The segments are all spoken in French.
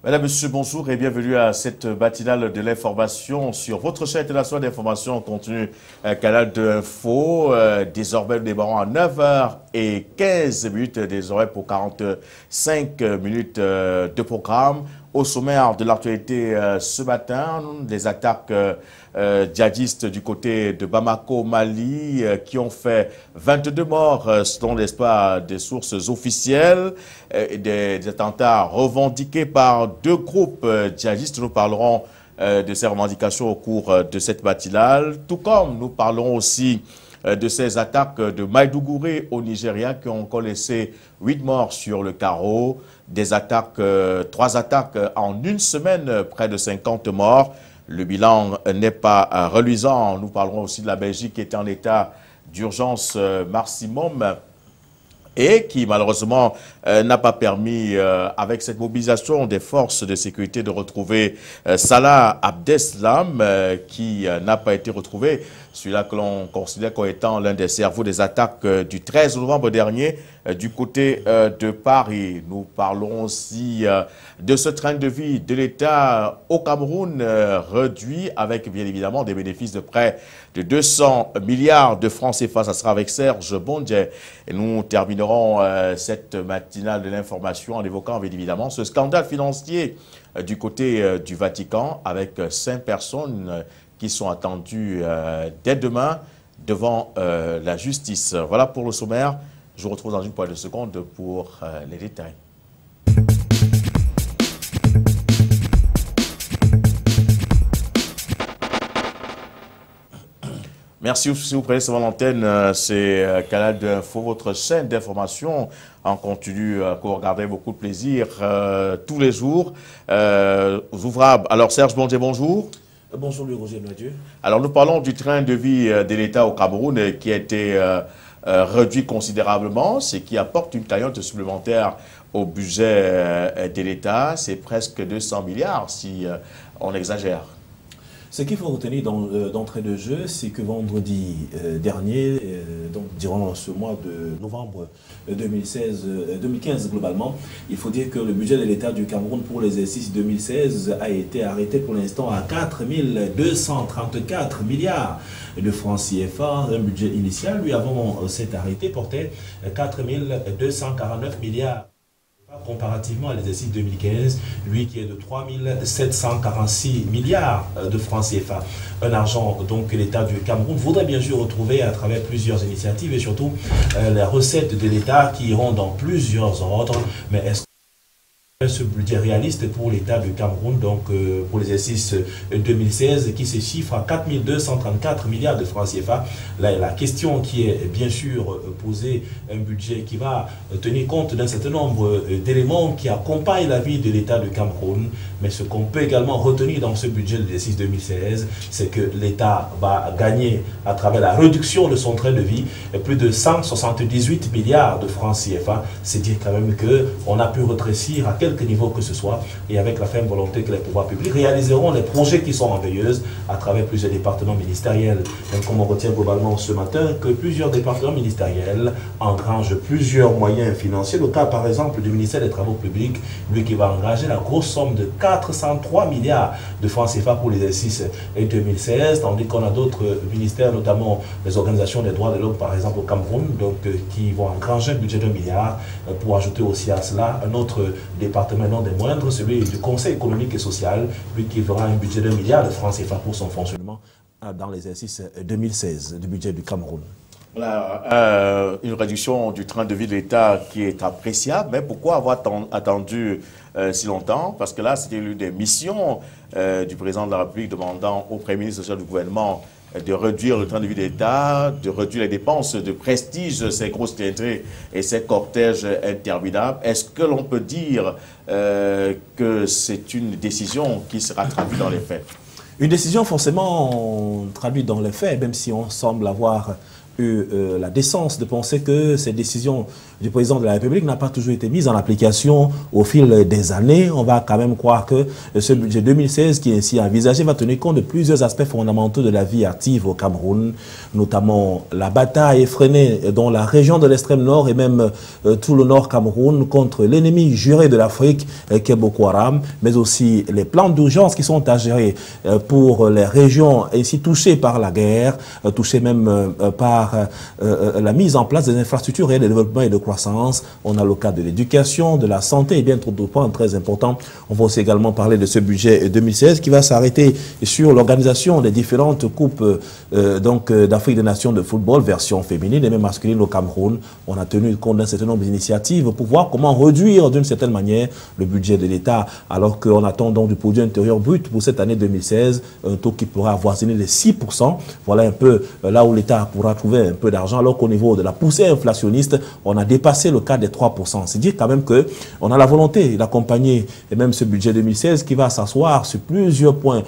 Mesdames, Messieurs, bonjour et bienvenue à cette matinale de l'information sur votre chaîne internationale d'information en continu Canal 2 Info. Désormais, nous démarrons à 9h15 désormais pour 45 minutes de programme. Au sommaire de l'actualité ce matin, les attaques djihadistes du côté de Bamako, Mali, qui ont fait 22 morts selon l'espoir des sources officielles, des attentats revendiqués par deux groupes djihadistes. Nous parlerons de ces revendications au cours de cette matinale, tout comme nous parlerons aussi de ces attaques de Maïdougouré au Nigeria qui ont encore laissé 8 morts sur le carreau, des attaques, 3 attaques en une semaine, près de 50 morts. Le bilan n'est pas reluisant. Nous parlerons aussi de la Belgique qui est en état d'urgence maximum et qui malheureusement n'a pas permis, avec cette mobilisation des forces de sécurité, de retrouver Salah Abdeslam, qui n'a pas été retrouvé. Celui-là que l'on considère comme étant l'un des cerveaux des attaques du 13 novembre dernier du côté de Paris. Nous parlons aussi de ce train de vie de l'État au Cameroun réduit avec bien évidemment des bénéfices de près de 200 milliards de francs CFA. Ça sera avec Serge Bondje. Et nous terminerons cette matinale de l'information en évoquant bien évidemment ce scandale financier du côté du Vatican avec 5 personnes qui sont attendues dès demain devant la justice. Voilà pour le sommaire. Je vous retrouve dans une poignée de secondes pour les détails. Merci, si vous prenez sur l'antenne, c'est Canal 2 Info, votre chaîne d'information en continu que vous regardez avec beaucoup de plaisir tous les jours. Ouvrables. Alors Serge Bondje, bonjour. Bonjour Louis Roger Noadieu. Alors nous parlons du train de vie de l'État au Cameroun qui a été réduit considérablement, ce qui apporte une cagnotte supplémentaire au budget de l'État. C'est presque 200 milliards si on exagère. Ce qu'il faut retenir d'entrée de jeu, c'est que vendredi dernier, donc durant ce mois de novembre 2015 globalement, il faut dire que le budget de l'État du Cameroun pour l'exercice 2016 a été arrêté pour l'instant à 4 234 milliards de francs CFA. Un budget initial, lui, avant cet arrêté, portait 4 249 milliards. Comparativement à l'exercice 2015, lui qui est de 3 746 milliards de francs CFA. Un argent donc que l'État du Cameroun voudrait bien sûr retrouver à travers plusieurs initiatives et surtout les recettes de l'État qui iront dans plusieurs ordres. Mais est-ce ce budget réaliste pour l'État du Cameroun, donc pour l'exercice 2016, qui se chiffre à 4 234 milliards de francs CFA. Là, la question qui est bien sûr posée, un budget qui va tenir compte d'un certain nombre d'éléments qui accompagnent la vie de l'État du Cameroun. Mais ce qu'on peut également retenir dans ce budget de l'exercice 2016, c'est que l'État va gagner à travers la réduction de son train de vie plus de 178 milliards de francs CFA. C'est dire quand même qu'on a pu rétrécir à quelque niveau que ce soit, et avec la ferme volonté que les pouvoirs publics réaliseront les projets qui sont en veilleuse à travers plusieurs départements ministériels. Donc, comme on retient globalement ce matin que plusieurs départements ministériels engrangent plusieurs moyens financiers. Le cas par exemple du ministère des Travaux publics, lui qui va engager la grosse somme de 403 milliards de francs CFA pour l'exercice 2016, tandis qu'on a d'autres ministères, notamment les organisations des droits de l'homme par exemple au Cameroun, donc qui vont engranger un budget de 1 milliard, pour ajouter aussi à cela un autre département non des moindres, celui du Conseil économique et social, lui qui verra un budget de 1 milliard de francs CFA pour son fonctionnement dans l'exercice 2016 du budget du Cameroun. Voilà, une réduction du train de vie de l'État qui est appréciable, mais pourquoi avoir attendu si longtemps? Parce que là, c'était l'une des missions du président de la République demandant au Premier ministre social du gouvernement de réduire le train de vie de l'État, de réduire les dépenses de prestige, ces grosses théâtrées et ces cortèges interminables. Est-ce que l'on peut dire que c'est une décision qui sera traduite dans les faits? Une décision forcément traduite dans les faits, même si on semble avoir eu la décence de penser que ces décisions du président de la République n'ont pas toujours été mises en application au fil des années. On va quand même croire que ce budget 2016 qui est ainsi envisagé va tenir compte de plusieurs aspects fondamentaux de la vie active au Cameroun, notamment la bataille effrénée dans la région de l'extrême nord et même tout le nord Cameroun contre l'ennemi juré de l'Afrique qui est Boko Haram, mais aussi les plans d'urgence qui sont à gérer pour les régions ainsi touchées par la guerre, touchées même par la mise en place des infrastructures et de développement et de croissance. On a le cas de l'éducation, de la santé et bien d'autres points très importants. On va aussi également parler de ce budget 2016 qui va s'arrêter sur l'organisation des différentes coupes d'Afrique des Nations de football, version féminine et même masculine au Cameroun. On a tenu compte d'un certain nombre d'initiatives pour voir comment réduire d'une certaine manière le budget de l'État, alors qu'on attend donc du produit intérieur brut pour cette année 2016, un taux qui pourra avoisiner les 6%. Voilà un peu là où l'État pourra trouver un peu d'argent, alors qu'au niveau de la poussée inflationniste, on a dépassé le cas des 3%. C'est dire quand même qu'on a la volonté d'accompagner et même ce budget 2016 qui va s'asseoir sur plusieurs points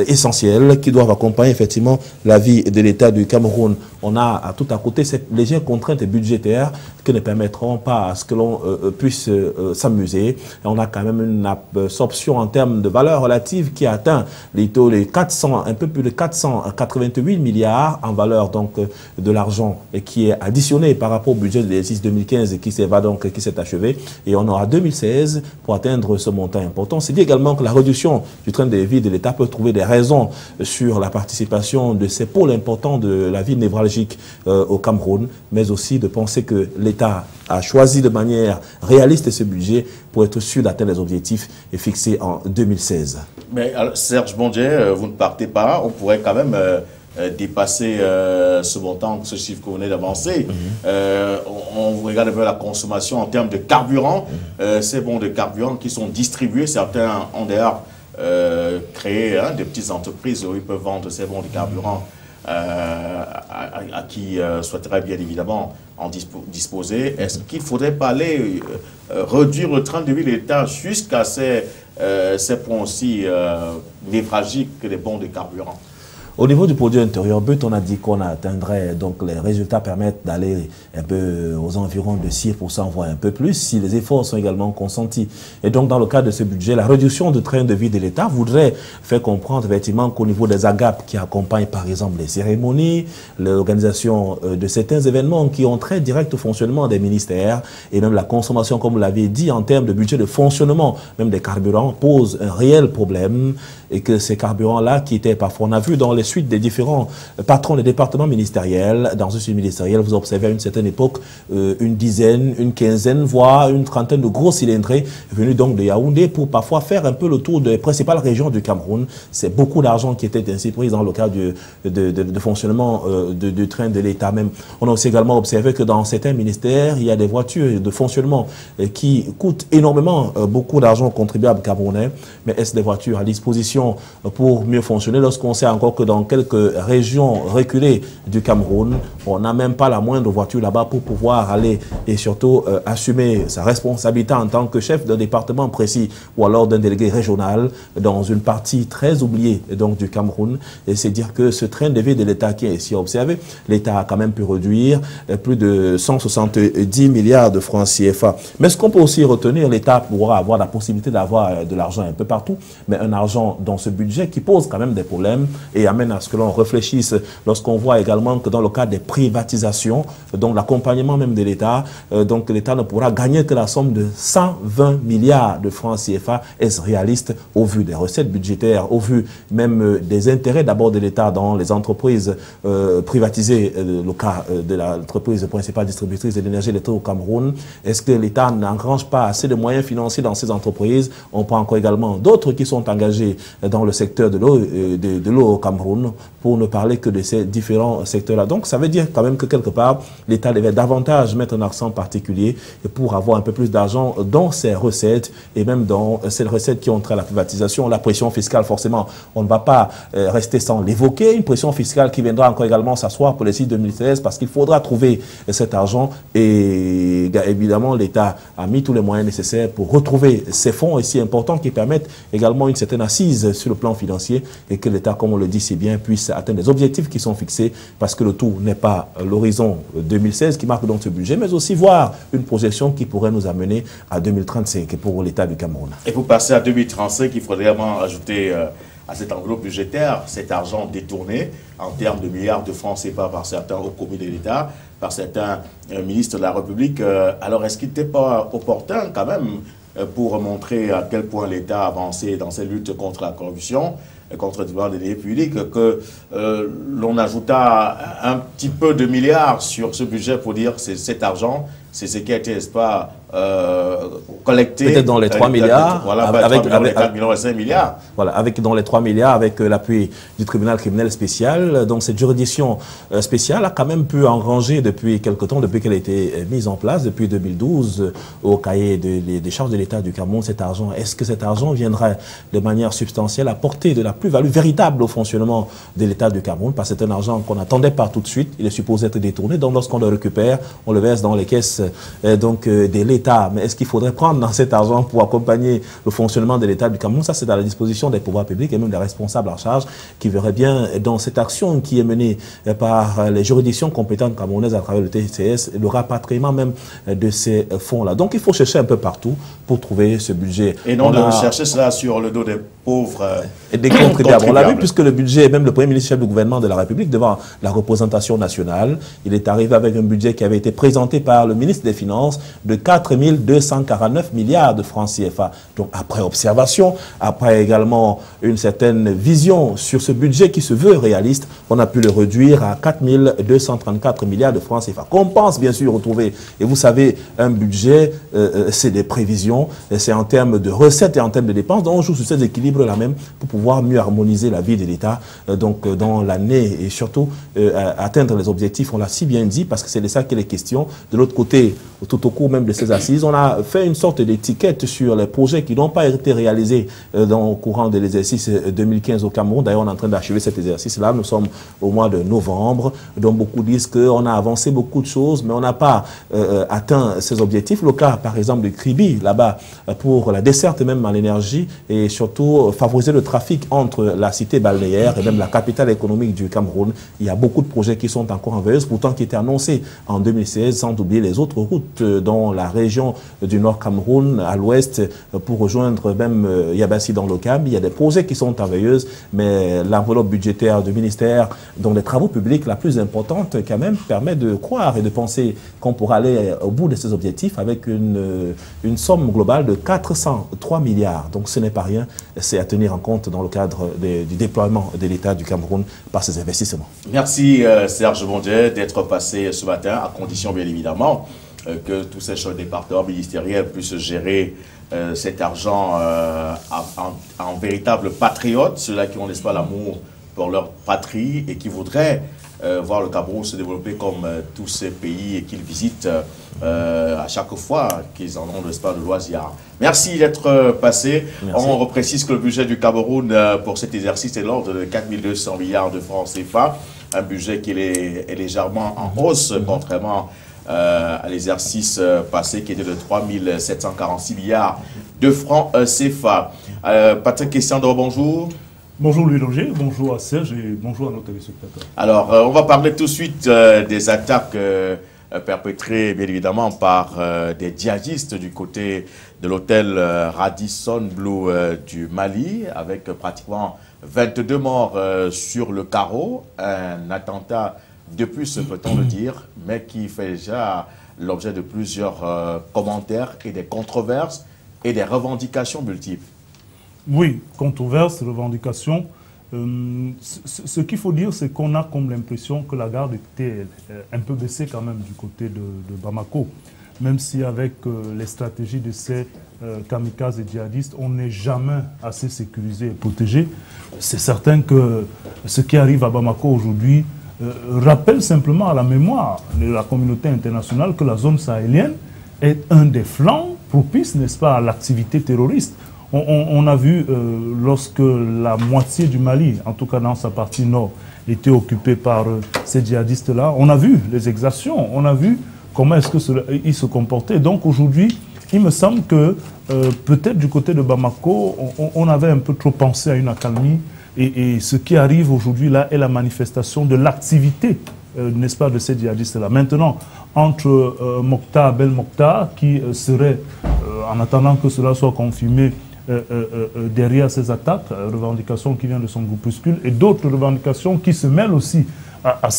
essentiels qui doivent accompagner effectivement la vie de l'État du Cameroun. On a à tout à côté cette légère contrainte budgétaire qui ne permettront pas à ce que l'on puisse s'amuser. On a quand même une absorption en termes de valeur relative qui atteint les taux de 400, un peu plus de 488 milliards en valeur donc de l'argent et qui est additionné par rapport au budget de l'exercice 2015 et qui s'est achevé. Et on aura 2016 pour atteindre ce montant important. C'est dit également que la réduction du train de vie de l'État peut trouver des raisons sur la participation de ces pôles importants de la vie névralgique au Cameroun, mais aussi de penser que l'État a choisi de manière réaliste ce budget pour être sûr d'atteindre les objectifs fixés en 2016. Mais alors, Serge Bondier, vous ne partez pas, on pourrait quand même dépasser ce montant, ce chiffre que vous venez d'avancer. On regarde un peu la consommation en termes de carburant, ces bons de carburant qui sont distribués, certains ont d'ailleurs créé des petites entreprises où ils peuvent vendre ces bons de carburant à qui souhaiterait bien évidemment en disposer. Est-ce qu'il ne faudrait pas aller réduire le train de vie de l'État jusqu'à ces points aussi névralgiques que les bons de carburant? Au niveau du produit intérieur brut, on a dit qu'on atteindrait, donc les résultats permettent d'aller un peu aux environs de 6%, voire un peu plus, si les efforts sont également consentis. Et donc, dans le cadre de ce budget, la réduction du train de vie de l'État voudrait faire comprendre effectivement qu'au niveau des AGAP qui accompagnent par exemple les cérémonies, l'organisation de certains événements qui ont très direct au fonctionnement des ministères et même la consommation, comme vous l'avez dit, en termes de budget de fonctionnement, même des carburants, pose un réel problème et que ces carburants-là qui étaient parfois, on a vu dans les suites des différents patrons des départements ministériels, dans ce suivi ministériel, vous observez à une certaine époque une dizaine, une quinzaine, voire une trentaine de gros cylindrés venus donc de Yaoundé pour parfois faire un peu le tour des principales régions du Cameroun. C'est beaucoup d'argent qui était ainsi pris dans le cadre de fonctionnement du train de l'État même. On a aussi également observé que dans certains ministères, il y a des voitures de fonctionnement qui coûtent énormément beaucoup d'argent aux contribuables camerounais, mais est-ce des voitures à disposition pour mieux fonctionner lorsqu'on sait encore que dans quelques régions reculées du Cameroun, on n'a même pas la moindre voiture là-bas pour pouvoir aller et surtout assumer sa responsabilité en tant que chef d'un département précis ou alors d'un délégué régional dans une partie très oubliée donc, du Cameroun. Et c'est dire que ce train de vie de l'État qui est ici observé, l'État a quand même pu réduire plus de 170 milliards de francs CFA. Mais ce qu'on peut aussi retenir, l'État pourra avoir la possibilité d'avoir de l'argent un peu partout, mais un argent dans ce budget qui pose quand même des problèmes et amène à ce que l'on réfléchisse lorsqu'on voit également que dans le cadre des privatisations, donc l'accompagnement même de l'État, donc l'État ne pourra gagner que la somme de 120 milliards de francs CFA. Est-ce réaliste au vu des recettes budgétaires, au vu même des intérêts d'abord de l'État dans les entreprises privatisées, le cas de l'entreprise principale distributrice de l'énergie électrique au Cameroun? Est-ce que l'État n'engrange pas assez de moyens financiers dans ces entreprises? On prend encore également d'autres qui sont engagés dans le secteur de l'eau au Cameroun, pour ne parler que de ces différents secteurs-là. Donc, ça veut dire quand même que quelque part, l'État devait davantage mettre un accent particulier pour avoir un peu plus d'argent dans ses recettes et même dans ces recettes qui ont trait à la privatisation. La pression fiscale, forcément, on ne va pas rester sans l'évoquer. Une pression fiscale qui viendra encore également s'asseoir pour les 2013 parce qu'il faudra trouver cet argent et évidemment, l'État a mis tous les moyens nécessaires pour retrouver ces fonds si importants qui permettent également une certaine assise sur le plan financier et que l'État, comme on le dit si bien, bien, puisse atteindre les objectifs qui sont fixés, parce que le tout n'est pas l'horizon 2016 qui marque donc ce budget, mais aussi voir une projection qui pourrait nous amener à 2035 pour l'État du Cameroun. Et pour passer à 2035, il faudrait vraiment ajouter à cette enveloppe budgétaire cet argent détourné en termes de milliards de francs CFA par certains hauts commis de l'État, par certains ministres de la République. Alors, est-ce qu'il n'était pas opportun quand même pour montrer à quel point l'État a avancé dans ses luttes contre la corruption, contre le détournement des deniers publics, que l'on ajouta un petit peu de milliards sur ce budget pour dire que cet argent, c'est ce qui a été, n'est-ce pas, collecté. Peut-être dans les 3 milliards. Voilà, avec 4 millions et 5 milliards. Voilà, dans les 3 milliards, avec l'appui du tribunal criminel spécial. Donc cette juridiction spéciale a quand même pu engranger depuis quelque temps, depuis qu'elle a été mise en place, depuis 2012, au cahier des charges de l'État du Cameroun, cet argent. Est-ce que cet argent viendra de manière substantielle apporter de la plus-value véritable au fonctionnement de l'État du Cameroun? Parce que c'est un argent qu'on n'attendait pas tout de suite. Il est supposé être détourné. Donc lorsqu'on le récupère, on le verse dans les caisses de l'État. Mais est-ce qu'il faudrait prendre dans cet argent pour accompagner le fonctionnement de l'État du Cameroun? Ça, c'est à la disposition des pouvoirs publics et même des responsables en charge qui verraient bien dans cette action qui est menée par les juridictions compétentes camerounaises à travers le TCS, le rapatriement même de ces fonds-là. Donc, il faut chercher un peu partout pour trouver ce budget. Et non de chercher cela sur le dos des pauvres et des contribuables. On l'a vu puisque le budget, même le Premier ministre chef du gouvernement de la République, devant la représentation nationale, il est arrivé avec un budget qui avait été présenté par le ministre des Finances de 4 249 milliards de francs CFA. Donc après observation, après également une certaine vision sur ce budget qui se veut réaliste, on a pu le réduire à 4 234 milliards de francs CFA. Qu'on pense bien sûr retrouver. Et vous savez, un budget, c'est des prévisions, c'est en termes de recettes et en termes de dépenses. Donc on joue sur ces équilibres-là même pour pouvoir mieux harmoniser la vie de l'État dans l'année et surtout atteindre les objectifs. On l'a si bien dit parce que c'est de ça qu'il est question. De l'autre côté, tout au cours même de ces assises, on a fait une sorte d'étiquette sur les projets qui n'ont pas été réalisés au courant de l'exercice 2015 au Cameroun. D'ailleurs, on est en train d'achever cet exercice-là. Nous sommes au mois de novembre. Donc, beaucoup disent qu'on a avancé beaucoup de choses, mais on n'a pas atteint ces objectifs. Le cas, par exemple, de Kribi, là-bas, pour la desserte même en énergie et surtout favoriser le trafic entre la cité balnéaire et même la capitale économique du Cameroun. Il y a beaucoup de projets qui sont encore en veilleuse, pourtant qui étaient annoncés en 2016, sans oublier les autres routes dans la région du Nord Cameroun, à l'ouest, pour rejoindre même Yabassi dans le Cam. Il y a des projets qui sont en veilleuse, mais l'enveloppe budgétaire du ministère, dont les travaux publics la plus importante quand même, permet de croire et de penser qu'on pourra aller au bout de ces objectifs avec une somme globale de 403 milliards. Donc ce n'est pas rien, c'est à tenir en compte dans le cadre du déploiement de l'État du Cameroun par ces investissements. Merci Serge Bondier d'être passé ce matin, à condition bien évidemment que tous ces départements ministériels puissent gérer cet argent en véritables patriotes, ceux-là qui ont, n'est-ce pas, l'amour pour leur patrie et qui voudraient voir le Cameroun se développer comme tous ces pays et qu'ils visitent à chaque fois qu'ils en ont, n'est-ce pas, de loisir. Merci d'être passé. Merci. On reprécise que le budget du Cameroun pour cet exercice est de l'ordre de 4 200 milliards de francs CFA, un budget qui est légèrement en hausse, contrairement à l'exercice passé qui était de 3 746 milliards de francs CFA. Patrick Christian-Dor, bonjour. Bonjour Louis Loger, bonjour à Serge et bonjour à nos téléspectateurs. Alors, on va parler tout de suite des attaques perpétrées, bien évidemment, par des djihadistes du côté de l'hôtel Radisson Blu du Mali, avec pratiquement 22 morts sur le carreau. Un attentat de plus, peut-on le dire, mais qui fait déjà l'objet de plusieurs commentaires et des controverses et des revendications multiples. Oui, controverses, revendications. Ce qu'il faut dire, c'est qu'on a comme l'impression que la garde était un peu baissée quand même du côté de Bamako. Même si avec les stratégies de ces kamikazes et djihadistes, on n'est jamais assez sécurisé et protégé. C'est certain que ce qui arrive à Bamako aujourd'hui rappelle simplement à la mémoire de la communauté internationale que la zone sahélienne est un des flancs propices, n'est-ce pas, à l'activité terroriste. On a vu lorsque la moitié du Mali, en tout cas dans sa partie nord, était occupée par ces djihadistes-là, on a vu les exactions, on a vu comment est-ce qu'ils se comportaient. Donc aujourd'hui, il me semble que peut-être du côté de Bamako, on avait un peu trop pensé à une accalmie, Et ce qui arrive aujourd'hui là est la manifestation de l'activité, n'est-ce pas, de ces djihadistes-là. Maintenant, entre Mokhtar, Bel Mokhtar, qui serait, en attendant que cela soit confirmé, derrière ces attaques, revendications qui viennent de son groupuscule, et d'autres revendications qui se mêlent aussi à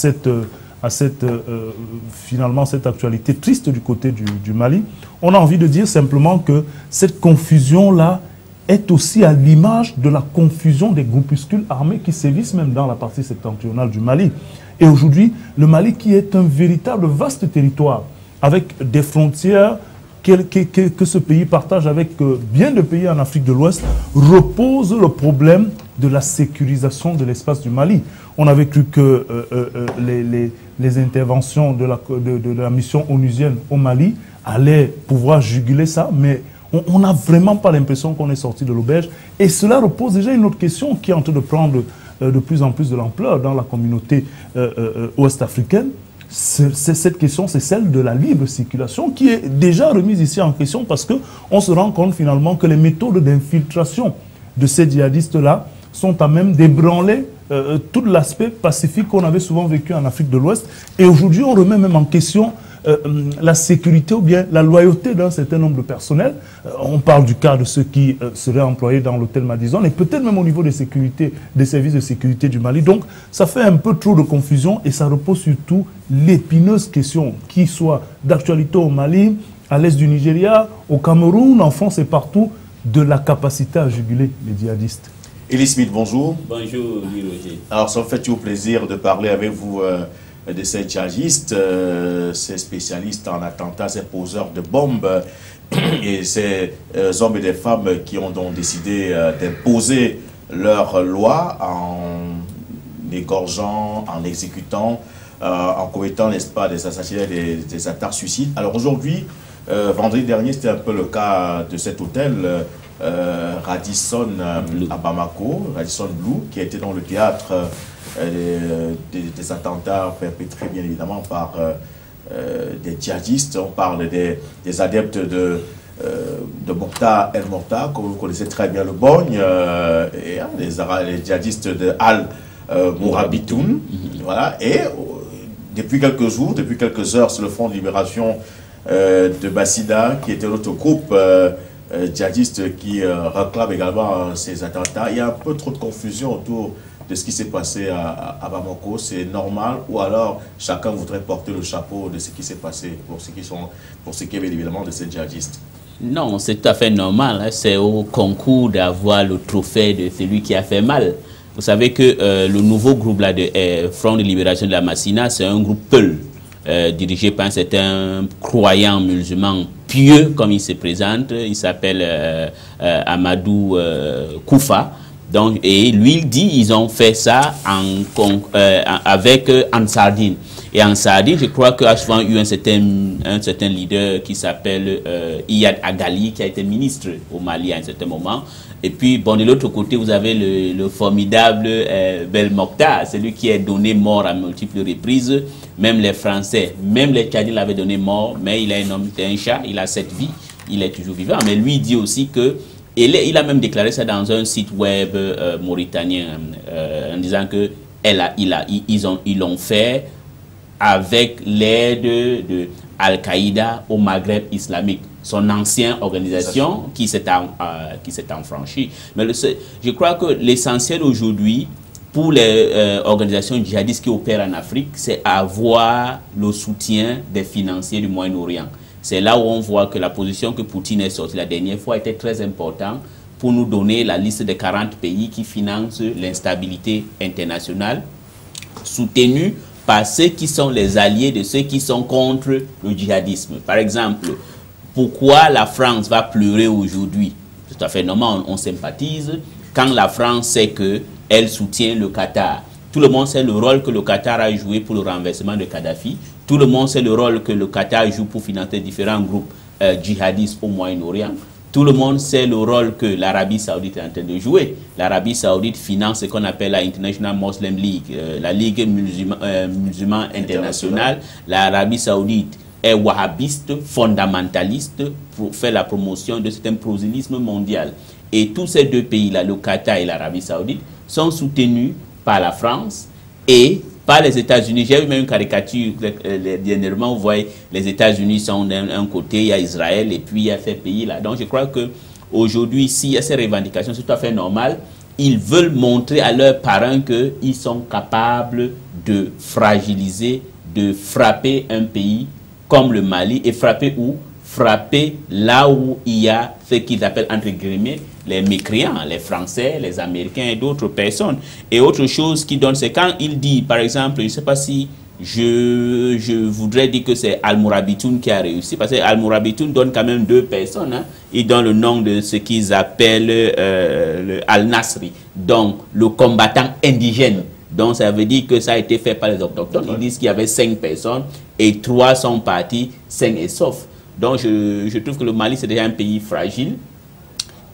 finalement cette actualité triste du côté du Mali, on a envie de dire simplement que cette confusion-là est aussi à l'image de la confusion des groupuscules armés qui sévissent même dans la partie septentrionale du Mali. Et aujourd'hui, le Mali, qui est un véritable vaste territoire, avec des frontières que ce pays partage avec bien de pays en Afrique de l'Ouest, repose le problème de la sécurisation de l'espace du Mali. On avait cru que les interventions de la mission onusienne au Mali allaient pouvoir juguler ça, mais on n'a vraiment pas l'impression qu'on est sorti de l'auberge. Et cela repose déjà une autre question qui est en train de prendre de plus en plus de l'ampleur dans la communauté ouest-africaine. Cette question, c'est celle de la libre circulation qui est déjà remise ici en question parce qu'on se rend compte finalement que les méthodes d'infiltration de ces djihadistes-là sont à même d'ébranler tout l'aspect pacifique qu'on avait souvent vécu en Afrique de l'Ouest. Et aujourd'hui, on remet même en question la sécurité ou bien la loyauté d'un certain nombre de personnels. On parle du cas de ceux qui seraient employés dans l'hôtel Madison et peut-être même au niveau des services de sécurité du Mali. Donc, ça fait un peu trop de confusion et ça repose surtout l'épineuse question, qui soit d'actualité au Mali, à l'est du Nigeria, au Cameroun, en France et partout, de la capacité à juguler les djihadistes. Elie Smith, bonjour. Bonjour, Roger. Alors, ça me fait toujours plaisir de parler avec vous de ces djihadistes, ces spécialistes en attentats, ces poseurs de bombes et ces hommes et des femmes qui ont donc décidé d'imposer leur loi en égorgeant, en exécutant, en commettant, n'est-ce pas, des assassinats, des attaques suicides. Alors aujourd'hui, vendredi dernier, c'était un peu le cas de cet hôtel Radisson à Bamako, Radisson Blu, qui a été dans le théâtre des attentats perpétrés bien évidemment par des djihadistes. On parle des adeptes de Mokhtar El Mokhtar, comme vous connaissez très bien le Bogne, et les djihadistes de Al-Mourabitoun. Voilà. Et depuis quelques jours, depuis quelques heures, sur le Front de Libération de Bassida, qui était l'autre groupe djihadiste qui réclame également ces attentats. Il y a un peu trop de confusion autour de ce qui s'est passé à Bamako. C'est normal, ou alors chacun voudrait porter le chapeau de ce qui s'est passé pour ce qui est bien évidemment de ces djihadistes? Non, c'est tout à fait normal. Hein. C'est au concours d'avoir le trophée de celui qui a fait mal. Vous savez que le nouveau groupe là, de Front de Libération de la Massina, c'est un groupe Peul, dirigé par un certain croyant musulman pieux, comme il se présente. Il s'appelle Amadou Koufa. Donc, et lui, il dit ils ont fait ça avec Ansardine. Et Ansardine, je crois qu'il a souvent eu un certain leader qui s'appelle Iyad Agali, qui a été ministre au Mali à un certain moment. Et puis, bon, de l'autre côté, vous avez le formidable Bel Mokhtar, celui qui est donné mort à multiples reprises. Même les Français, même les Tchadiens l'avaient donné mort, mais il a un homme, un chat, il a 7 vies, il est toujours vivant. Mais lui, il dit aussi que, il a même déclaré ça dans un site web mauritanien, en disant que ils l'ont fait avec l'aide de Al-Qaïda au Maghreb islamique, son ancienne organisation qui s'est enfranchie. Mais je crois que l'essentiel aujourd'hui, pour les organisations djihadistes qui opèrent en Afrique, c'est avoir le soutien des financiers du Moyen-Orient. C'est là où on voit que la position que Poutine est sortie la dernière fois était très importante pour nous donner la liste des 40 pays qui financent l'instabilité internationale, soutenue par ceux qui sont les alliés de ceux qui sont contre le djihadisme. Par exemple, pourquoi la France va pleurer aujourd'hui? C'est tout à fait normal, on sympathise quand la France sait qu'elle soutient le Qatar. Tout le monde sait le rôle que le Qatar a joué pour le renversement de Kadhafi. Tout le monde sait le rôle que le Qatar joue pour financer différents groupes djihadistes au Moyen-Orient. Tout le monde sait le rôle que l'Arabie Saoudite est en train de jouer. L'Arabie Saoudite finance ce qu'on appelle la International Muslim League, la Ligue musulmane internationale. L'Arabie Saoudite est wahhabiste, fondamentaliste, pour faire la promotion de cet prosélytisme mondial. Et tous ces deux pays-là, le Qatar et l'Arabie Saoudite, sont soutenus par la France et par les États-Unis. J'ai vu même une caricature dernièrement, vous voyez, les États-Unis sont d'un côté, il y a Israël et puis il y a ces pays-là. Donc je crois qu'aujourd'hui, s'il y a ces revendications, c'est tout à fait normal. Ils veulent montrer à leurs parents qu'ils sont capables de fragiliser, de frapper un pays comme le Mali. Et frapper où? Frapper là où il y a ce qu'ils appellent, entre guillemets, les mécréants, les Français, les Américains et d'autres personnes. Et autre chose qui donne, c'est quand il dit, par exemple, je ne sais pas si je voudrais dire que c'est Al-Mourabitoun qui a réussi, parce que Al-Mourabitoun donne quand même deux personnes. Hein. Il donne le nom de ce qu'ils appellent le Al-Nasri, donc le combattant indigène. Donc ça veut dire que ça a été fait par les autochtones. Ils disent qu'il y avait 5 personnes et 3 sont partis sains et saufs. Donc je trouve que le Mali c'est déjà un pays fragile.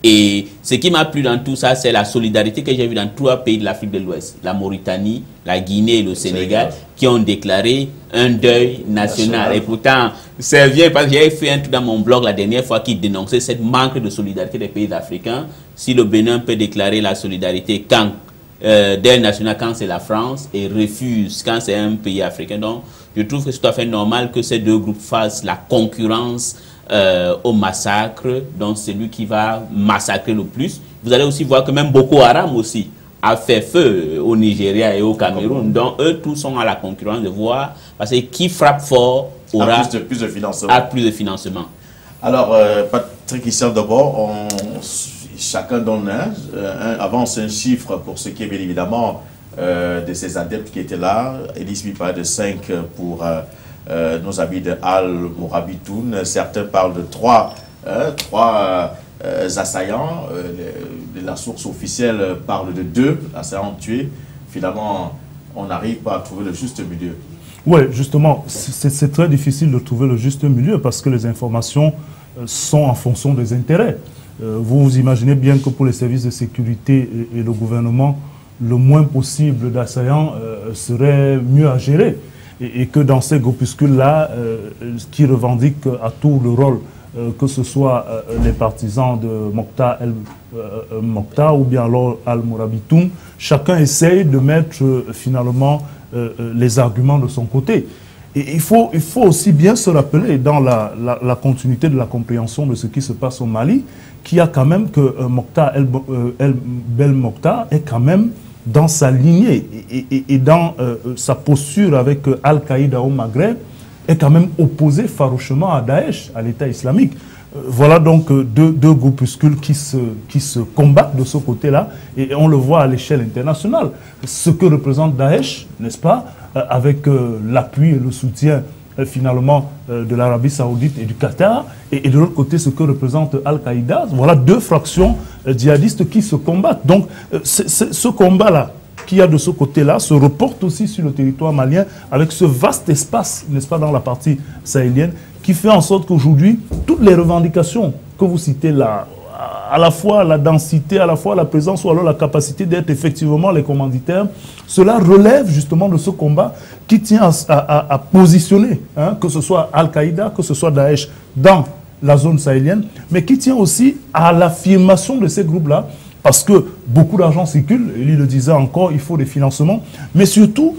Et ce qui m'a plu dans tout ça, c'est la solidarité que j'ai vue dans 3 pays de l'Afrique de l'Ouest, la Mauritanie, la Guinée et le Sénégal, qui ont déclaré un deuil national. Et pourtant, c'est bien parce que j'avais fait un truc dans mon blog la dernière fois qui dénonçait cette manque de solidarité des pays africains. Si le Bénin peut déclarer la solidarité quand deuil national quand c'est la France et refuse quand c'est un pays africain. Donc, je trouve que c'est tout à fait normal que ces deux groupes fassent la concurrence au massacre, donc c'est lui qui va massacrer le plus. Vous allez aussi voir que même Boko Haram aussi a fait feu au Nigeria et au Cameroun. Donc eux tous sont à la concurrence de voir, parce que qui frappe fort aura plus de financement. Alors, Patrick Issam, d'abord, chacun donne avance un chiffre pour ce qui est bien évidemment de ces adeptes qui étaient là. Elise parlait de 5 pour nos amis de Al-Mourabitoun. Certains parlent de 3 assaillants. La source officielle parle de 2 assaillants tués. Finalement, on n'arrive pas à trouver le juste milieu. Oui, justement, c'est très difficile de trouver le juste milieu parce que les informations sont en fonction des intérêts. Vous imaginez bien que pour les services de sécurité et le gouvernement, le moins possible d'assaillants serait mieux à gérer. Et que dans ces groupuscules-là, qui revendiquent à tout le rôle, que ce soit les partisans de Mokhtar ou bien alors Al-Mourabitoun, chacun essaye de mettre finalement les arguments de son côté. Et il faut aussi bien se rappeler dans la continuité de la compréhension de ce qui se passe au Mali, qu'il y a quand même que Mokhtar El-Mokhtar est quand même dans sa lignée et dans sa posture avec Al-Qaïda au Maghreb, est quand même opposé farouchement à Daesh, à l'État islamique. Voilà donc deux groupuscules qui se combattent de ce côté-là, et on le voit à l'échelle internationale. Ce que représente Daesh, n'est-ce pas, avec l'appui et le soutien finalement de l'Arabie Saoudite et du Qatar, et de l'autre côté ce que représente Al-Qaïda. Voilà 2 fractions djihadistes qui se combattent. Donc ce combat-là qu'il y a de ce côté-là se reporte aussi sur le territoire malien avec ce vaste espace, n'est-ce pas, dans la partie sahélienne, qui fait en sorte qu'aujourd'hui, toutes les revendications que vous citez là, à la fois la densité, à la fois la présence ou alors la capacité d'être effectivement les commanditaires, cela relève justement de ce combat qui tient à positionner, hein, que ce soit Al-Qaïda, que ce soit Daesh, dans la zone sahélienne, mais qui tient aussi à l'affirmation de ces groupes-là, parce que beaucoup d'argent circule, et lui le disait encore, il faut des financements, mais surtout,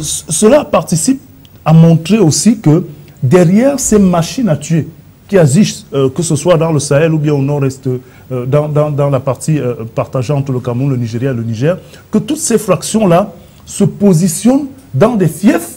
cela participe à montrer aussi que derrière ces machines à tuer, qui agissent, que ce soit dans le Sahel ou bien au nord-est, dans la partie partagée entre le Cameroun, le Nigeria et le Niger, que toutes ces fractions-là se positionnent dans des fiefs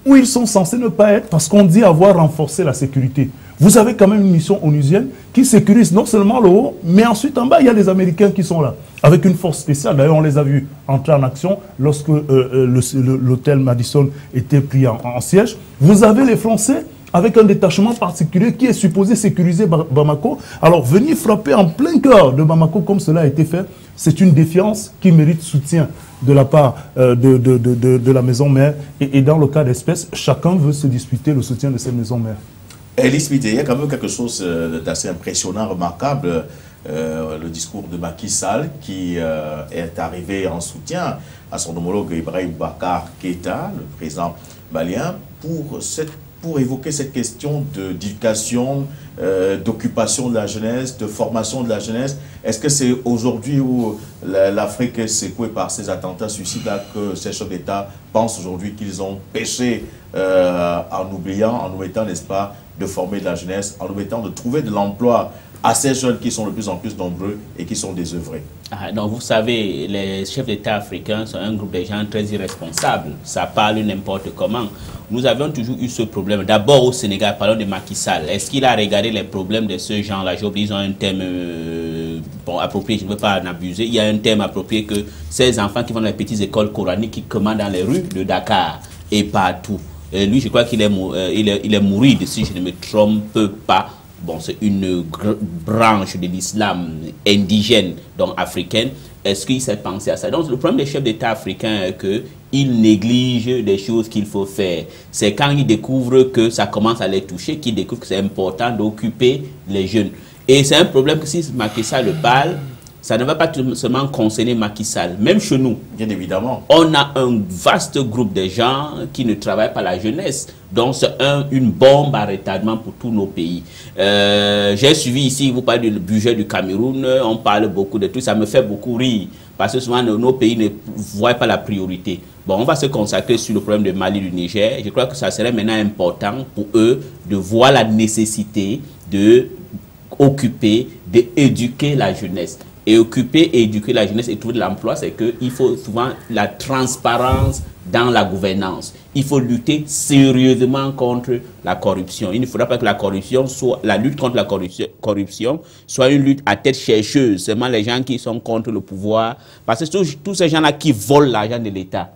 où ils sont censés ne pas être, parce qu'on dit avoir renforcé la sécurité. Vous avez quand même une mission onusienne qui sécurise non seulement le haut, mais ensuite en bas, il y a les Américains qui sont là, avec une force spéciale. D'ailleurs, on les a vus entrer en action lorsque l'hôtel Madison était pris en siège. Vous avez les Français avec un détachement particulier qui est supposé sécuriser Bamako. Alors, venir frapper en plein cœur de Bamako comme cela a été fait, c'est une défiance qui mérite soutien de la part de la maison mère. Et dans le cas d'espèce, chacun veut se disputer le soutien de cette maison mère. Elise Mité, il y a quand même quelque chose d'assez impressionnant, remarquable. Le discours de Macky Sall qui est arrivé en soutien à son homologue Ibrahim Boubacar Keïta, le président malien, pour cette pour évoquer cette question d'éducation, d'occupation de la jeunesse, de formation de la jeunesse. Est-ce que c'est aujourd'hui où l'Afrique est secouée par ces attentats suicides-là que ces chefs d'État pensent aujourd'hui qu'ils ont péché en oubliant, en omettant, n'est-ce pas, de former de la jeunesse, en omettant de trouver de l'emploi à ces jeunes qui sont de plus en plus nombreux et qui sont désœuvrés? Donc vous savez, les chefs d'État africains sont un groupe de gens très irresponsables. Ça parle n'importe comment. Nous avons toujours eu ce problème. D'abord au Sénégal, parlons de Macky Sall. Est-ce qu'il a regardé les problèmes de ce genre-là? J'ai oublié, ils ont un thème approprié, je ne veux pas en abuser. Il y a un thème approprié que ces enfants qui vont dans les petites écoles coraniques, qui commandent dans les rues de Dakar et partout. Lui, je crois qu'il est mouride, si je ne me trompe pas. Bon, c'est une branche de l'islam indigène, donc africaine. Est-ce qu'il s'est pensé à ça? Donc, le problème des chefs d'État africains est qu'ils négligent des choses qu'il faut faire. C'est quand ils découvrent que ça commence à les toucher, qu'ils découvrent que c'est important d'occuper les jeunes. Et c'est un problème que si Macky Sall le parle, ça ne va pas seulement concerner Macky Sall. Même chez nous, bien évidemment, on a un vaste groupe de gens qui ne travaillent pas la jeunesse. Donc c'est une bombe à retardement pour tous nos pays. J'ai suivi ici, vous parlez du budget du Cameroun, on parle beaucoup de tout, ça me fait beaucoup rire. Parce que souvent nos pays ne voient pas la priorité. Bon, on va se consacrer sur le problème de Mali, du Niger. Je crois que ça serait maintenant important pour eux de voir la nécessité d'occuper, d'éduquer la jeunesse. Et occuper et éduquer la jeunesse et trouver de l'emploi, c'est qu'il faut souvent la transparence dans la gouvernance. Il faut lutter sérieusement contre la corruption. Il ne faudra pas que la corruption soit, la lutte contre la corruption soit une lutte à tête chercheuse. Seulement les gens qui sont contre le pouvoir, parce que tous ces gens-là qui volent l'argent de l'État,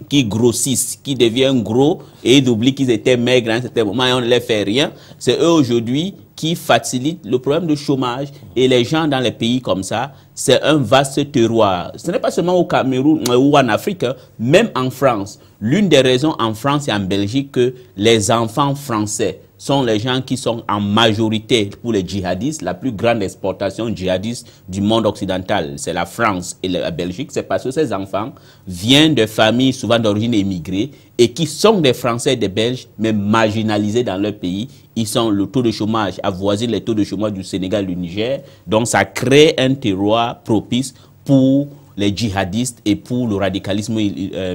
qui grossissent, qui deviennent gros et ils oublient qu'ils étaient maigres à un certain moment et on ne les fait rien, c'est eux aujourd'hui qui facilitent le problème de chômage. Et les gens dans les pays comme ça, c'est un vaste terroir. Ce n'est pas seulement au Cameroun ou en Afrique, même en France. L'une des raisons en France et en Belgique que les enfants français sont les gens qui sont en majorité pour les djihadistes. La plus grande exportation djihadiste du monde occidental, c'est la France et la Belgique. C'est parce que ces enfants viennent de familles souvent d'origine immigrée et qui sont des Français et des Belges, mais marginalisés dans leur pays. Ils sont le taux de chômage avoisine les taux de chômage du Sénégal, du Niger. Donc ça crée un terroir propice pour les djihadistes et pour le radicalisme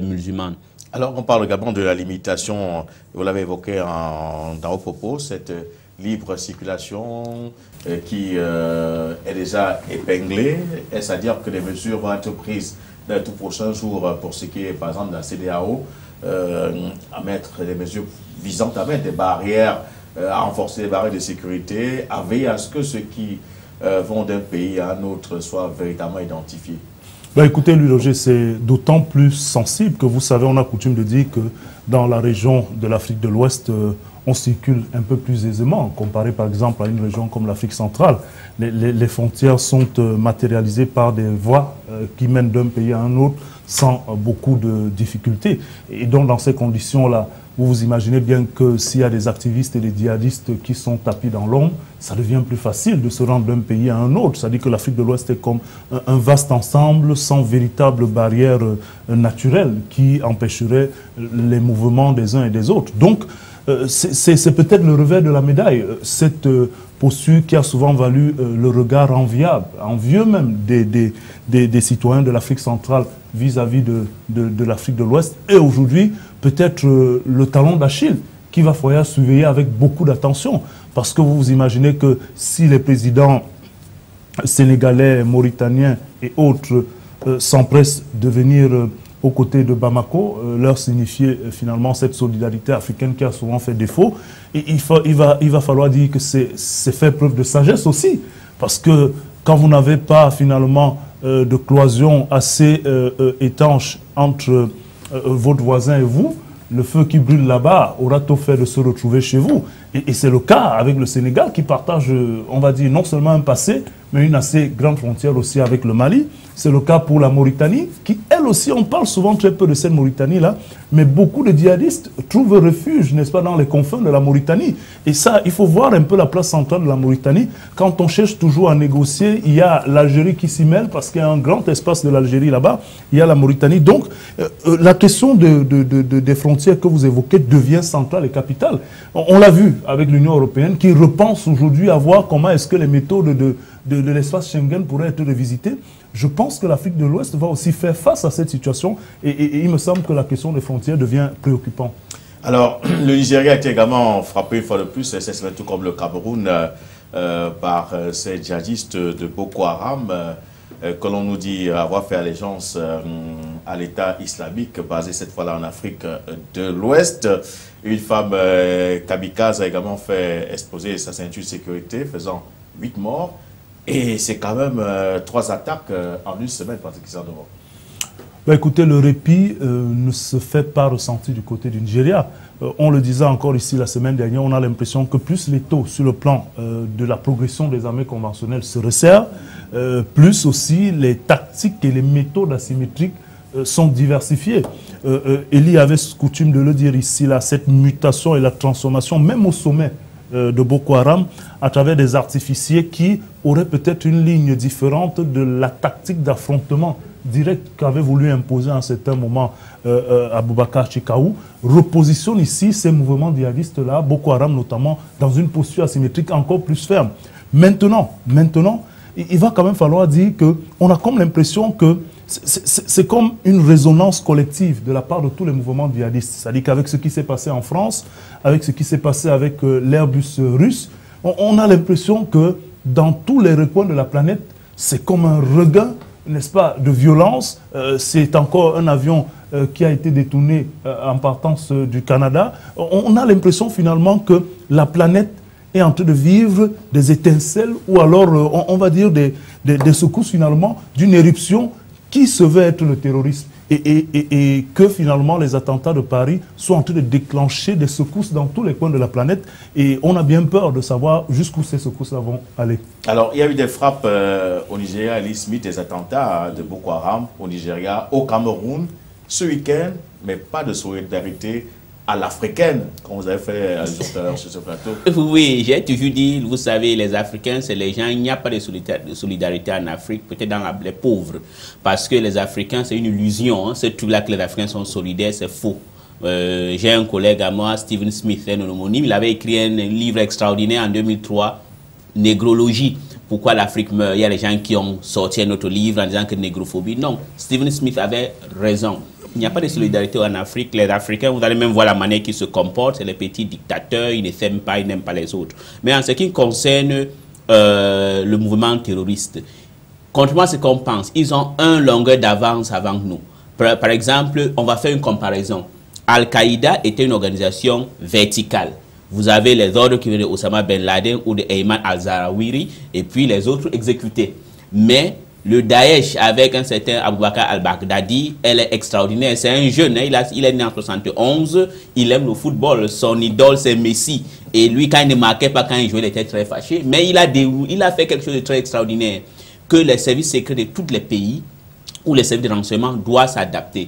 musulman. Alors, on parle également de la limitation, vous l'avez évoqué dans vos propos, cette libre circulation qui est déjà épinglée. Est-ce à dire que les mesures vont être prises dans les tout prochains jours pour ce qui est, par exemple, de la CEDEAO, à mettre des mesures visant à mettre des barrières, à renforcer les barrières de sécurité, à veiller à ce que ceux qui vont d'un pays à un autre soient véritablement identifiés? Ben écoutez, Louis Roger, c'est d'autant plus sensible que vous savez, on a coutume de dire que dans la région de l'Afrique de l'Ouest, on circule un peu plus aisément, comparé par exemple à une région comme l'Afrique centrale. Les frontières sont matérialisées par des voies qui mènent d'un pays à un autre sans beaucoup de difficultés. Et donc dans ces conditions-là, vous imaginez bien que s'il y a des activistes et des djihadistes qui sont tapis dans l'ombre, ça devient plus facile de se rendre d'un pays à un autre. C'est-à-dire que l'Afrique de l'Ouest est comme un vaste ensemble sans véritable barrière naturelle qui empêcherait les mouvements des uns et des autres. Donc, c'est peut-être le revers de la médaille, cette posture qui a souvent valu le regard envieux même des citoyens de l'Afrique centrale vis-à-vis de l'Afrique de l'Ouest. Et aujourd'hui, peut-être le talon d'Achille qu'il va falloir surveiller avec beaucoup d'attention. Parce que vous imaginez que si les présidents sénégalais, mauritaniens et autres s'empressent de venir aux côtés de Bamako, leur signifier finalement cette solidarité africaine qui a souvent fait défaut. Et il va falloir dire que c'est faire preuve de sagesse aussi. Parce que quand vous n'avez pas finalement de cloison assez étanche entre votre voisin et vous, le feu qui brûle là-bas aura tout fait de se retrouver chez vous. Et c'est le cas avec le Sénégal qui partage, on va dire, non seulement un passé, mais une assez grande frontière aussi avec le Mali. C'est le cas pour la Mauritanie, qui elle aussi, on parle souvent très peu de cette Mauritanie-là, mais beaucoup de djihadistes trouvent refuge, n'est-ce pas, dans les confins de la Mauritanie. Et ça, il faut voir un peu la place centrale de la Mauritanie. Quand on cherche toujours à négocier, il y a l'Algérie qui s'y mêle, parce qu'il y a un grand espace de l'Algérie là-bas, il y a la Mauritanie. Donc, la question des frontières que vous évoquez devient centrale et capitale. On l'a vu avec l'Union européenne, qui repense aujourd'hui à voir comment est-ce que les méthodes de l'espace Schengen pourraient être revisitées. Je pense que l'Afrique de l'Ouest va aussi faire face à cette situation et il me semble que la question des frontières devient préoccupante. Alors, le Nigeria a été également frappé une fois de plus, c'est tout comme le Cameroun, par ces djihadistes de Boko Haram, que l'on nous dit avoir fait allégeance à l'État islamique, basé cette fois-là en Afrique de l'Ouest. Une femme kamikaze a également fait exploser sa ceinture de sécurité, faisant 8 morts. Et c'est quand même 3 attaques en une semaine, Patrick Kisandoro. Bah, écoutez, le répit ne se fait pas ressentir du côté du Nigeria. On le disait encore ici la semaine dernière, on a l'impression que plus les taux sur le plan de la progression des armées conventionnelles se resserrent, plus aussi les tactiques et les méthodes asymétriques sont diversifiées. Eli avait coutume de le dire ici, là, cette mutation et la transformation, même au sommet de Boko Haram, à travers des artificiers qui auraient peut-être une ligne différente de la tactique d'affrontement direct qu'avait voulu imposer à un certain moment Aboubakar Chikaou, repositionne ici ces mouvements djihadistes-là, Boko Haram notamment, dans une posture asymétrique encore plus ferme. Maintenant, il va quand même falloir dire qu'on a comme l'impression que c'est comme une résonance collective de la part de tous les mouvements djihadistes. C'est-à-dire qu'avec ce qui s'est passé en France, avec ce qui s'est passé avec l'Airbus russe, on a l'impression que dans tous les recoins de la planète, c'est comme un regain, n'est-ce pas, de violence. C'est encore un avion qui a été détourné en partance du Canada. On a l'impression finalement que la planète est en train de vivre des étincelles ou alors, on va dire, des secousses finalement d'une éruption qui se veut être le terrorisme et que finalement les attentats de Paris sont en train de déclencher des secousses dans tous les coins de la planète et on a bien peur de savoir jusqu'où ces secousses-là vont aller. Alors, il y a eu des frappes au Nigeria, Ali Smith, des attentats de Boko Haram au Nigeria, au Cameroun, ce week-end, mais pas de solidarité à l'africaine, comme vous avez fait tout à l'heure sur ce plateau. Oui, j'ai toujours dit, vous savez, les Africains, c'est les gens, il n'y a pas de solidarité en Afrique, peut-être dans les pauvres, parce que les Africains, c'est une illusion, hein, ce truc-là que les Africains sont solidaires, c'est faux. J'ai un collègue à moi, Stephen Smith, un homonyme, il avait écrit un livre extraordinaire en 2003, Négrologie. Pourquoi l'Afrique meurt? Il y a des gens qui ont sorti un autre livre en disant que négrophobie. Non, Stephen Smith avait raison. Il n'y a pas de solidarité en Afrique. Les Africains, vous allez même voir la manière qu'ils se comportent. C'est les petits dictateurs, ils ne s'aiment pas, ils n'aiment pas les autres. Mais en ce qui concerne le mouvement terroriste, contrairement à ce qu'on pense, ils ont une longueur d'avance avant nous. Par exemple, on va faire une comparaison. Al-Qaïda était une organisation verticale. Vous avez les ordres qui viennent d'Osama Ben Laden ou de Ayman al-Zawahiri et puis les autres exécutés. Mais le Daesh, avec un certain Aboubakar al-Baghdadi, elle est extraordinaire. C'est un jeune, hein, il est né en 71, il aime le football, son idole c'est Messi. Et lui, quand il ne marquait pas, quand il jouait, il était très fâché. Mais il a fait quelque chose de très extraordinaire, que les services secrets de tous les pays, ou les services de renseignement, doivent s'adapter.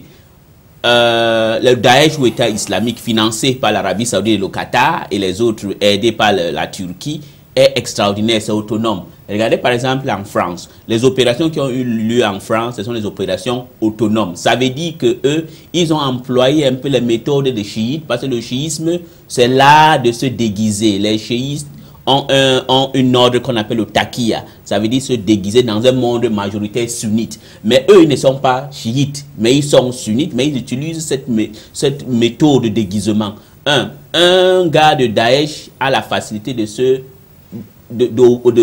Le Daesh ou État islamique, financé par l'Arabie Saoudite et le Qatar, et les autres aidés par la Turquie, est extraordinaire, c'est autonome. Regardez par exemple en France, les opérations qui ont eu lieu en France, ce sont des opérations autonomes. Ça veut dire que eux, ils ont employé un peu les méthodes des chiites, parce que le chiisme, c'est l'art de se déguiser. Les chiites ont une ordre qu'on appelle le taqiya. Ça veut dire se déguiser dans un monde majoritaire sunnite. Mais eux, ils ne sont pas chiites, mais ils sont sunnites, mais ils utilisent cette méthode de déguisement. Un gars de Daesh a la facilité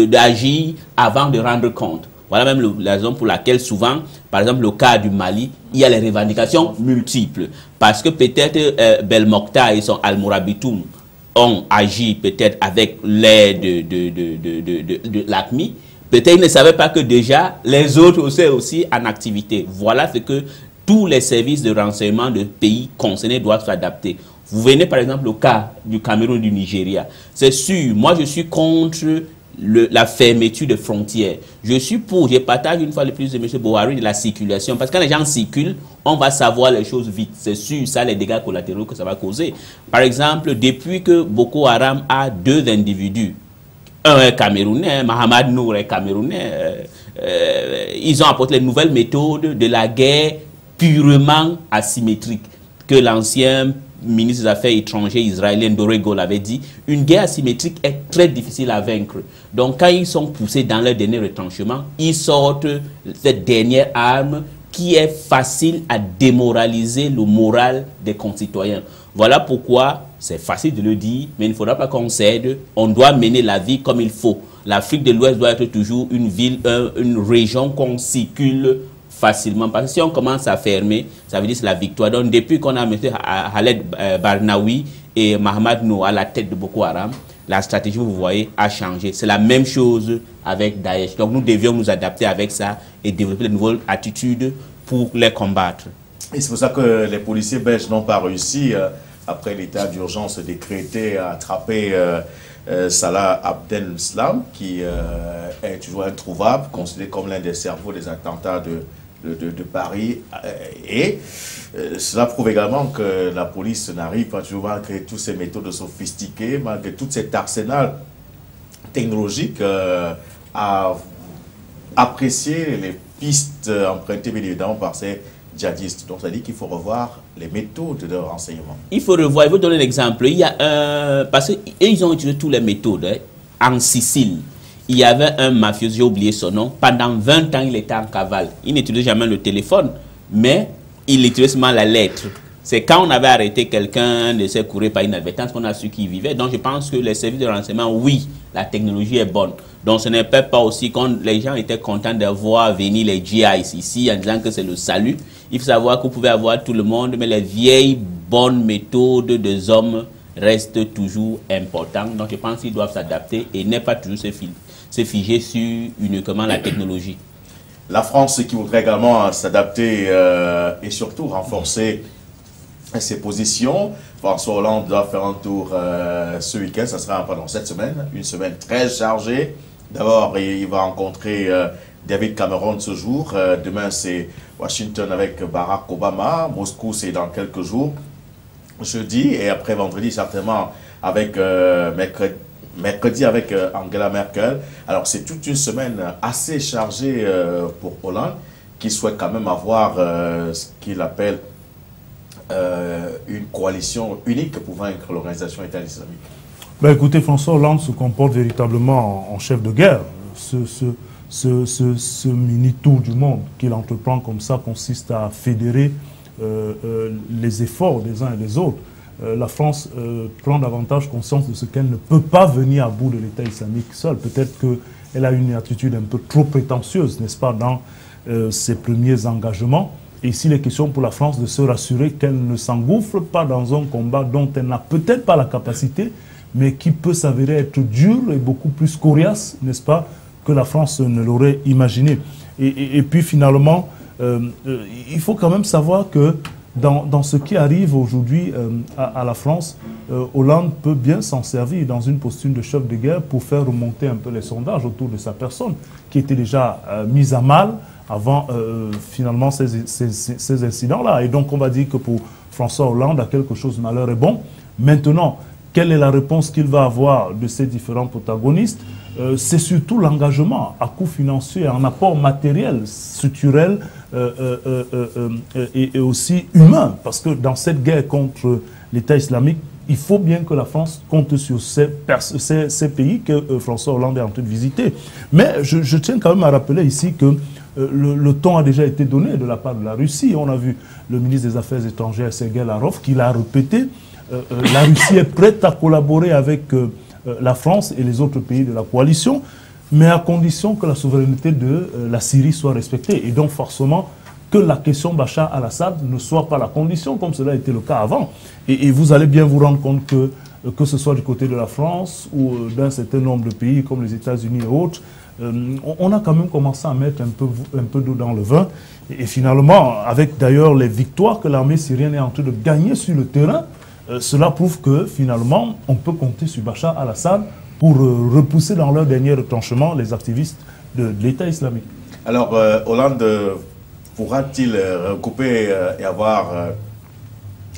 d'agir avant de rendre compte. Voilà même la raison pour laquelle souvent, par exemple le cas du Mali, il y a les revendications multiples. Parce que peut-être Belmokhtar et son Al-Mourabitoum ont agi peut-être avec l'aide de l'AQMI. Peut-être ils ne savaient pas que déjà les autres sont aussi en activité. Voilà ce que tous les services de renseignement de pays concernés doivent s'adapter. Vous venez par exemple au cas du Cameroun et du Nigeria. C'est sûr, moi je suis contre la fermeture de frontières. Je suis pour, je partage une fois de plus de M. Bouhari de la circulation. Parce que quand les gens circulent, on va savoir les choses vite. C'est sûr, ça, les dégâts collatéraux que ça va causer. Par exemple, depuis que Boko Haram a 2 individus, un est camerounais, Mahamad Nour est camerounais, ils ont apporté les nouvelles méthodes de la guerre purement asymétrique que l'ancien ministre des Affaires étrangères israélien Dorego l'avait dit. Une guerre asymétrique est très difficile à vaincre. Donc quand ils sont poussés dans leur dernier retranchement, ils sortent cette dernière arme qui est facile à démoraliser le moral des concitoyens. Voilà pourquoi c'est facile de le dire, mais il ne faudra pas qu'on cède. On doit mener la vie comme il faut. L'Afrique de l'Ouest doit être toujours une ville, une région qu'on circule facilement. Parce que si on commence à fermer, ça veut dire que c'est la victoire. Donc depuis qu'on a M. Khaled Barnaoui et Mahamad Nour à la tête de Boko Haram, la stratégie, vous voyez, a changé. C'est la même chose avec Daesh. Donc nous devions nous adapter avec ça et développer de nouvelles attitudes pour les combattre. Et c'est pour ça que les policiers belges n'ont pas réussi, après l'état d'urgence décrété, à attraper Salah Abdel Slam, qui est toujours introuvable, considéré comme l'un des cerveaux des attentats de Paris. Et cela prouve également que la police n'arrive pas toujours, malgré toutes ces méthodes sophistiquées, malgré tout cet arsenal technologique, à apprécier les pistes empruntées bien évidemment par ces djihadistes. Donc ça dit qu'il faut revoir les méthodes de renseignement. Il faut revoir, il faut donner un exemple. Il y a parce qu'ils ont utilisé toutes les méthodes. En Sicile, il y avait un mafieux, j'ai oublié son nom, pendant 20 ans il était en cavale. Il n'utilisait jamais le téléphone, mais il utilisait seulement la lettre. C'est quand on avait arrêté quelqu'un de ses courriers par inadvertance qu'on a su qu'il vivait. Donc je pense que les services de renseignement, oui, la technologie est bonne. Donc ce n'est pas aussi quand les gens étaient contents de voir venir les GIs ici en disant que c'est le salut. Il faut savoir que vous pouvez avoir tout le monde, mais les vieilles bonnes méthodes des hommes restent toujours importantes. Donc je pense qu'ils doivent s'adapter et ne pas toujours se figer sur uniquement la technologie. La France qui voudrait également s'adapter et surtout renforcer ses positions. François Hollande doit faire un tour ce week-end, ça sera pendant cette semaine, une semaine très chargée. D'abord, il va rencontrer David Cameron ce jour. Demain, c'est Washington avec Barack Obama. Moscou, c'est dans quelques jours. Jeudi et après vendredi, certainement, avec mercredi avec Angela Merkel. Alors, c'est toute une semaine assez chargée pour Hollande, qui souhaite quand même avoir ce qu'il appelle une coalition unique pour vaincre l'organisation État islamique. Ben écoutez, François Hollande se comporte véritablement en chef de guerre. Ce mini-tour du monde qu'il entreprend comme ça consiste à fédérer les efforts des uns et des autres. La France prend davantage conscience de ce qu'elle ne peut pas venir à bout de l'État islamique seule. Peut-être qu'elle a une attitude un peu trop prétentieuse, n'est-ce pas, dans ses premiers engagements. Et ici, il est question pour la France de se rassurer qu'elle ne s'engouffre pas dans un combat dont elle n'a peut-être pas la capacité, mais qui peut s'avérer être dur et beaucoup plus coriace, n'est-ce pas, que la France ne l'aurait imaginé. Et puis finalement, il faut quand même savoir que dans ce qui arrive aujourd'hui à la France, Hollande peut bien s'en servir dans une posture de chef de guerre pour faire remonter un peu les sondages autour de sa personne, qui était déjà mise à mal avant finalement ces incidents-là. Et donc on va dire que pour François Hollande, à quelque chose, malheur est bon. Maintenant, quelle est la réponse qu'il va avoir de ces différents protagonistes? C'est surtout l'engagement à coût financier, en apport matériel, structurel et aussi humain. Parce que dans cette guerre contre l'État islamique, il faut bien que la France compte sur ces pays que François Hollande est en train de visiter. Mais je tiens quand même à rappeler ici que le ton a déjà été donné de la part de la Russie. On a vu le ministre des Affaires étrangères, Sergei Lavrov, qui l'a répété. La Russie est prête à collaborer avec la France et les autres pays de la coalition, mais à condition que la souveraineté de la Syrie soit respectée. Et donc forcément que la question Bachar al-Assad ne soit pas la condition, comme cela a été le cas avant. Et vous allez bien vous rendre compte que ce soit du côté de la France ou d'un certain nombre de pays comme les États-Unis et autres, on a quand même commencé à mettre un peu d'eau dans le vin. Et finalement, avec d'ailleurs les victoires que l'armée syrienne est en train de gagner sur le terrain, cela prouve que finalement, on peut compter sur Bachar al-Assad pour repousser dans leur dernier retranchement les activistes de l'État islamique. Alors, Hollande pourra-t-il regrouper et avoir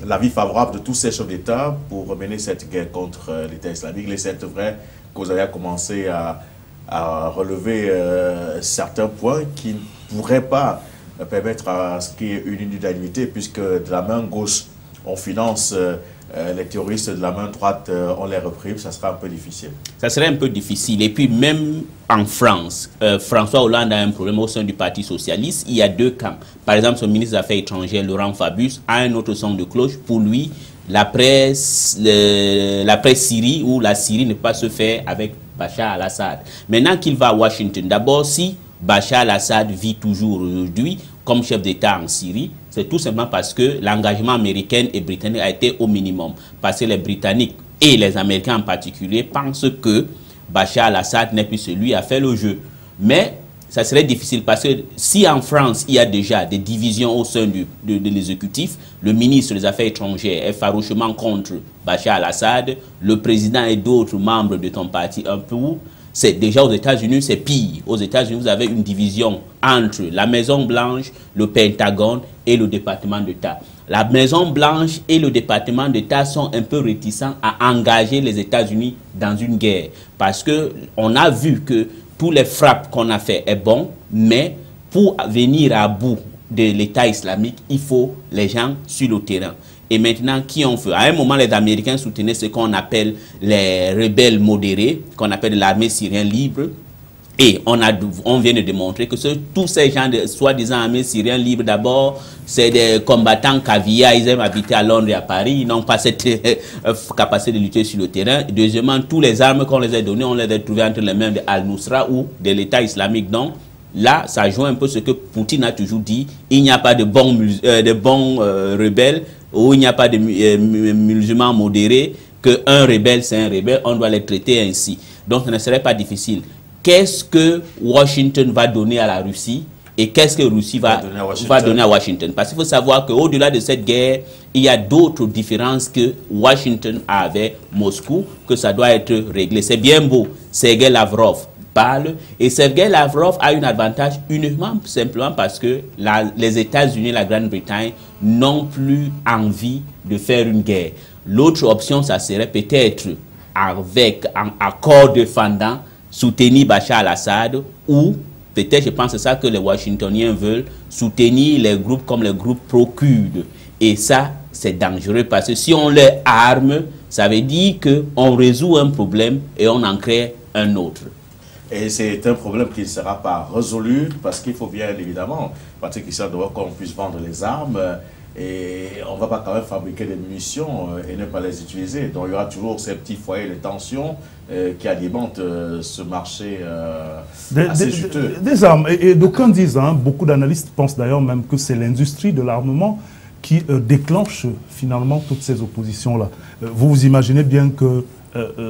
l'avis favorable de tous ces chefs d'État pour mener cette guerre contre l'État islamique? Il est vrai que vous avez commencé à relever certains points qui ne pourraient pas permettre à ce qu'il y ait une unanimité, puisque de la main gauche, on finance les terroristes, de la main droite, on les réprime. Ça sera un peu difficile. Ça serait un peu difficile. Et puis même en France, François Hollande a un problème au sein du Parti socialiste. Il y a deux camps. Par exemple, son ministre des Affaires étrangères, Laurent Fabius, a un autre son de cloche. Pour lui, la presse Syrie ou la Syrie ne peut pas se faire avec Bachar al-Assad. Maintenant qu'il va à Washington, d'abord, si Bachar al-Assad vit toujours aujourd'hui comme chef d'État en Syrie, c'est tout simplement parce que l'engagement américain et britannique a été au minimum. Parce que les Britanniques et les Américains en particulier pensent que Bachar al-Assad n'est plus celui à faire le jeu. Mais ça serait difficile parce que si en France, il y a déjà des divisions au sein de l'exécutif, le ministre des Affaires étrangères est farouchement contre Bachar al-Assad, le président et d'autres membres de ton parti un peu. C'est déjà aux États-Unis, c'est pire. Aux États-Unis, vous avez une division entre la Maison-Blanche, le Pentagone et le département d'État. La Maison-Blanche et le département d'État sont un peu réticents à engager les États-Unis dans une guerre. Parce qu'on a vu que tous les frappes qu'on a fait est bon, mais pour venir à bout de l'État islamique, il faut les gens sur le terrain. Et maintenant, qui ont fait? À un moment, les Américains soutenaient ce qu'on appelle les rebelles modérés, qu'on appelle l'armée syrienne libre. Et on vient de démontrer que tous ces gens de soi-disant armée syrienne libre, d'abord, c'est des combattants caviar, ils aiment habiter à Londres et à Paris, ils n'ont pas cette capacité de lutter sur le terrain. Et deuxièmement, tous les armes qu'on les a données, on les a trouvées entre les mains de Al-Nusra ou de l'État islamique. Donc, là, ça joue un peu ce que Poutine a toujours dit, il n'y a pas de bons rebelles, où il n'y a pas de musulmans modérés, qu'un rebelle, c'est un rebelle, on doit les traiter ainsi. Donc, ce ne serait pas difficile. Qu'est-ce que Washington va donner à la Russie et qu'est-ce que la Russie va donner à Washington? Parce qu'il faut savoir qu'au-delà de cette guerre, il y a d'autres différences que Washington a avec Moscou, que ça doit être réglé. C'est bien beau, Sergei Lavrov parle, et Sergei Lavrov a un avantage uniquement simplement parce que les États-Unis et la Grande-Bretagne n'ont plus envie de faire une guerre. L'autre option, ça serait peut-être avec un accord défendant, soutenir Bachar al-Assad, ou peut-être, je pense que c'est ça que les Washingtoniens veulent, soutenir les groupes comme les groupes pro-Kurdes. Et ça, c'est dangereux parce que si on les arme, ça veut dire qu'on résout un problème et on en crée un autre. Et c'est un problème qui ne sera pas résolu parce qu'il faut bien évidemment, Patrick Christian, qu'on puisse vendre les armes et on ne va pas quand même fabriquer des munitions et ne pas les utiliser. Donc il y aura toujours ces petits foyers de tension qui alimentent ce marché assez juteux. Des armes, et d'aucuns disent, hein, beaucoup d'analystes pensent d'ailleurs même que c'est l'industrie de l'armement qui déclenche finalement toutes ces oppositions-là. Vous vous imaginez bien que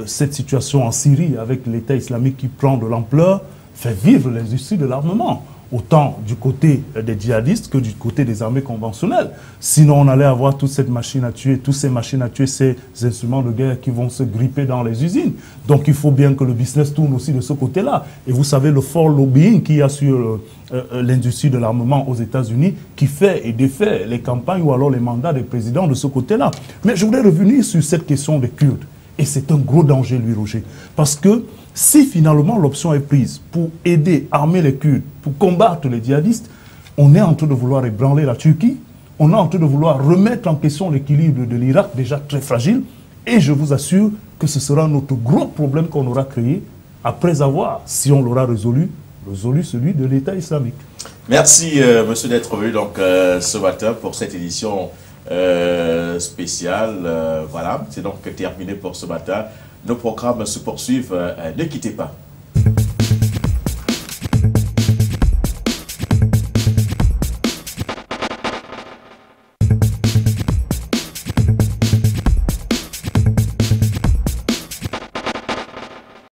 cette situation en Syrie avec l'État islamique qui prend de l'ampleur fait vivre l'industrie de l'armement, autant du côté des djihadistes que du côté des armées conventionnelles. Sinon, on allait avoir toute cette machine à tuer, toutes ces machines à tuer, ces instruments de guerre qui vont se gripper dans les usines. Donc, il faut bien que le business tourne aussi de ce côté-là. Et vous savez, le fort lobbying qu'il y a sur l'industrie de l'armement aux États-Unis qui fait et défait les campagnes ou alors les mandats des présidents de ce côté-là. Mais je voudrais revenir sur cette question des Kurdes. Et c'est un gros danger, lui, Roger. Parce que si finalement l'option est prise pour aider, armer les Kurdes, pour combattre les djihadistes, on est en train de vouloir ébranler la Turquie, on est en train de vouloir remettre en question l'équilibre de l'Irak, déjà très fragile, et je vous assure que ce sera notre gros problème qu'on aura créé après avoir, si on l'aura résolu celui de l'État islamique. Merci, monsieur, d'être venu donc, ce matin pour cette édition spéciale. Voilà, c'est donc terminé pour ce matin. Nos programmes se poursuivent. Ne quittez pas.